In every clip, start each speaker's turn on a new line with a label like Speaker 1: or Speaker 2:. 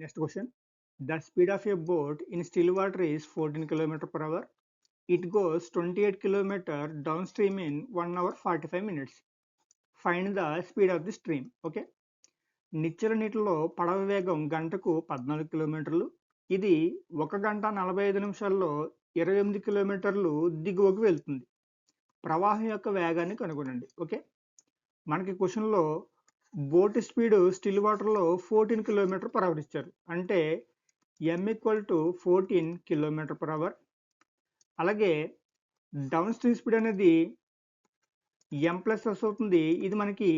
Speaker 1: Next question. The speed of a boat in still water is 14 km per hour. It goes 28 km downstream in 1 hour 45 minutes. Find the speed of the stream. Okay. నిశ్చల నీటిలో పడవ వేగం గంటకు 14 కిలోమీటర్లు. ఇది 1 గంట 45 నిమిషాల్లో 28 కిలోమీటర్లు దిగువకు వెళ్తుంది. ప్రవాహం యొక్క వేగాన్ని కనుగొనండి. ఓకే. మనకి క్వశ్చన్లో బోట్ స్పీడ్ స్టిల్ వాటర్లో 14 కిలోమీటర్ పర్ అవర్ ఇచ్చారు. అంటే m = 14 కిలోమీటర్ పర్ అవర్. అలాగే డౌన్ స్ట్రీమ్ స్పీడ్ అనేది m+s అవుతుంది. ఇది మనకి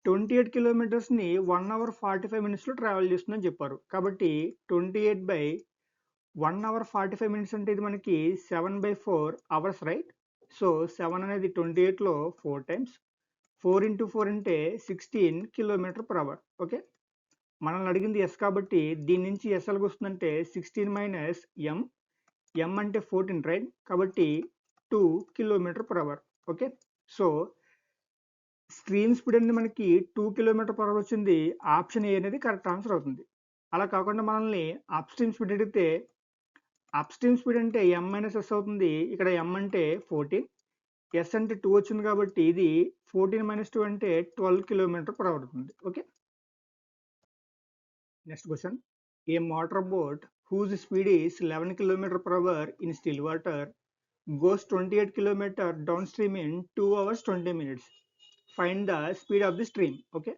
Speaker 1: 28 కిలోమీటర్స్ని 1 అవర్ 45 మినిట్స్లో ట్రావెల్ చేస్తుందని చెప్పారు. కాబట్టి 28/1 అవర్ 45 మినిట్స్ అంటే ఇది మనకి 7/4 అవర్స్, రైట్? సో 7 అనేది 28లో 4 టైమ్స్, 4 × 4 అంటే 16 కిలోమీటర్ పర్ అవర్. ఓకే. మనల్ని అడిగింది ఎస్ కాబట్టి దీని నుంచి ఎస్ ఎలాగ వస్తుందంటే 16 - m, m అంటే 14, రైట్? కాబట్టి 2 kilometre per hour. Okay. So stream speed అనేది మనకి 2 కిలోమీటర్ పర్ అవర్ వచ్చింది. ఆప్షన్ ఏ అనేది కరెక్ట్ ఆన్సర్ అవుతుంది. అలా కాకుండా మనల్ని అప్ స్ట్రీమ్ స్పీడ్ అడిగితే అప్ స్ట్రీమ్ స్పీడ్ అంటే m - s అవుతుంది. ఇక్కడ m అంటే 14, s అంటే 2 వచ్చింది కాబట్టి ఇది 14 - 2 అంటే 12 కిలోమీటర్ పర్ అవర్ అవుతుంది. Okay. Next question. A motor boat whose speed is 11 km per hour in still water goes 28 km downstream in 2 hours 20 minutes. Find the speed of the stream. Okay.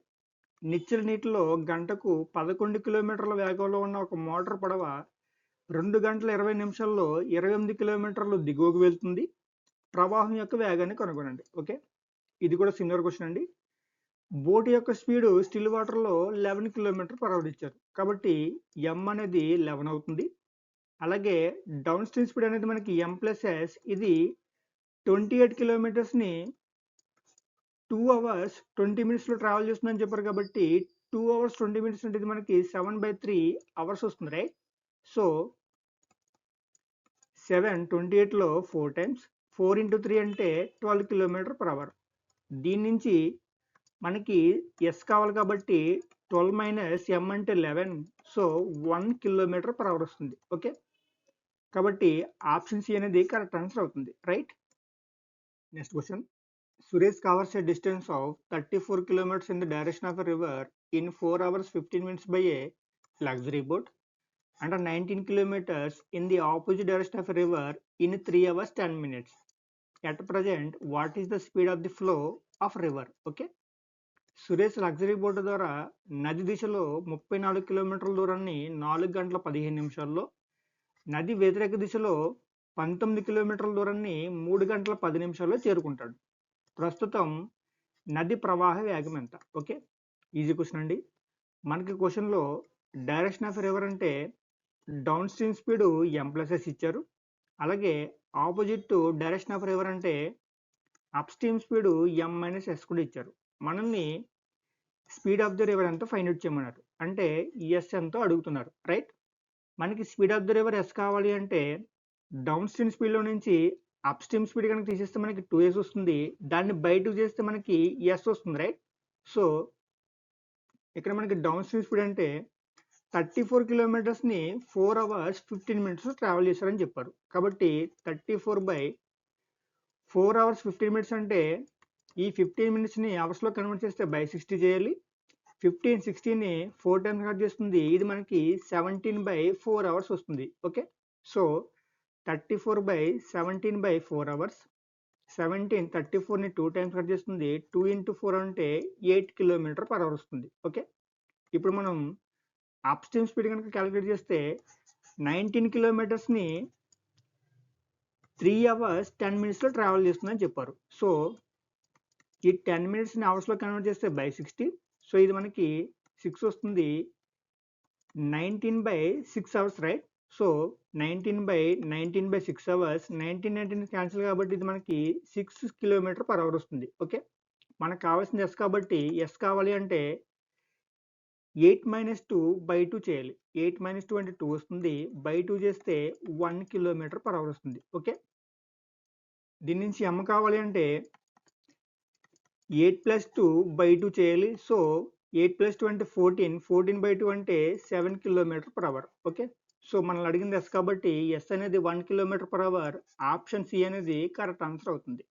Speaker 1: నిశ్చల నీటిలో గంటకు 11 కిలోమీటర్ల వేగంలో ఉన్న ఒక motor పడవ 2 గంటల 20 నిమిషాల్లో 28 కిలోమీటర్లు దిగువకు వెళ్తుంది. ప్రవాహం యొక్క వేగాన్ని కనుగొనండి. ఓకే. ఇది కూడా సిమిలర్ క్వశ్చన్ అండి. బోట్ యొక్క స్పీడ్ స్టిల్ వాటర్లో 11 కిలోమీటర్ పర్ అవర్ ఇచ్చారు. కాబట్టి m అనేది 11 అవుతుంది. అలాగే డౌన్ స్ట్రీమ్ స్పీడ్ అనేది మనకి m+s, ఇది 28 కిలోమీటర్స్ని 2 అవర్స్ 20 మినిట్స్లో ట్రావెల్ చేస్తుందని చెప్పారు. కాబట్టి 2 అవర్స్ 20 మినిట్స్ అంటే ఇది మనకి 7/3 అవర్స్ వస్తుంది, రైట్? సో 7 28లో 4 టైమ్స్, 4 × 3 అంటే 12 కిలోమీటర్ పర్ అవర్. దీని నుంచి మనకి ఎస్ కావాలి కాబట్టి 12 - m అంటే 11, సో 1 కిలోమీటర్ పర్ అవర్ వస్తుంది. ఓకే. కాబట్టి ఆప్షన్ సి అనేది కరెక్ట్ ఆన్సర్ అవుతుంది, right? Next question. Suresh covers a distance of 34 kilometres in the direction of a river in 4 hours 15 minutes by A luxury boat and 19 kilometres in the opposite direction of a river in 3 hours 10 minutes. At present, what is the speed of the flow of river? Okay. Suresh luxury boat ద్వారా నది దిశలో 34 కిలోమీటర్ల దూరాన్ని 4 గంటల 15 నిమిషాల్లో, నది వ్యతిరేక దిశలో 19 కిలోమీటర్ల దూరాన్ని 3 గంటల 10 నిమిషాల్లో చేరుకుంటాడు. ప్రస్తుతం నది ప్రవాహ వేగం ఎంత? ఓకే. ఈజీ క్వశ్చన్ అండి. మనకి క్వశ్చన్లో డైరెక్షన్ ఆఫ్ రివర్ అంటే డౌన్ స్ట్రీమ్ స్పీడ్ m+s ఇచ్చారు. అలాగే ఆపోజిట్ డైరెక్షన్ ఆఫ్ రివర్ అంటే upstream speed m - s కూడా ఇచ్చారు. మనల్ని స్పీడ్ ఆఫ్ ది రివర్ ఎంతో ఫైండ్ అవుట్ చేయమన్నారు. అంటే ఎస్ ఎంతో అడుగుతున్నారు, రైట్? మనకి speed of the river S కావాలి అంటే డౌన్ స్ట్రీమ్ స్పీడ్లో నుంచి అప్ స్ట్రీమ్ స్పీడ్ కనుక తీసేస్తే మనకి 2s వస్తుంది. దాన్ని బై 2 చేస్తే మనకి ఎస్ వస్తుంది, రైట్? సో ఇక్కడ మనకి డౌన్ స్ట్రీమ్ స్పీడ్ అంటే 34 కిలోమీటర్స్ని 4 hours 15 minutes ట్రావెల్ చేశారని చెప్పారు. కాబట్టి 34/4 hours 15 minutes అంటే ఈ 15 మినిట్స్ని అవర్స్లో కన్వర్ట్ చేస్తే బై 60 చేయాలి. 15 16ని 4 టైమ్స్ కట్ చేస్తుంది. ఇది మనకి 17/4 hours వస్తుంది. Okay. So 34/17/4 hours. 17 34ని 2 times cut చేస్తుంది. 2 × 4 అంటే 8 కిలోమీటర్ పర్ అవర్ వస్తుంది. ఓకే. ఇప్పుడు మనం అప్ స్ట్రీమ్ స్పీడ్ కనుక క్యాలిక్యులేట్ చేస్తే 19 కిలోమీటర్స్ని 3 hours 10 minutesలో ట్రావెల్ చేస్తుందని చెప్పారు. సో ఈ 10 మినిట్స్ని అవర్స్లో కన్వర్ట్ చేస్తే బై 60. సో ఇది మనకి 6 వస్తుంది. 19/6 hours, right? So 19/6 hours, 19 cancel కాబట్టి ఇది మనకి 6 కిలోమీటర్ పర్ అవర్ వస్తుంది. ఓకే. మనకు కావాల్సింది ఎస్ కాబట్టి ఎస్ కావాలి అంటే 8 - 2 బై 2 చేయాలి. 8 - 2 అంటే 2 వస్తుంది. బై 2 చేస్తే 1 కిలోమీటర్ పర్ అవర్ వస్తుంది. ఓకే. దీని నుంచి m కావాలి అంటే 8 + 2 బై 2 చేయాలి. సో 8 + 2 అంటే 14. 14/2 అంటే 7 km/h. ఓకే. సో, మనల్ని అడిగింది ఎస్ కాబట్టి ఎస్ అనేది 1 km/h. ఆప్షన్ సి అనేది కరెక్ట్ ఆన్సర్ అవుతుంది.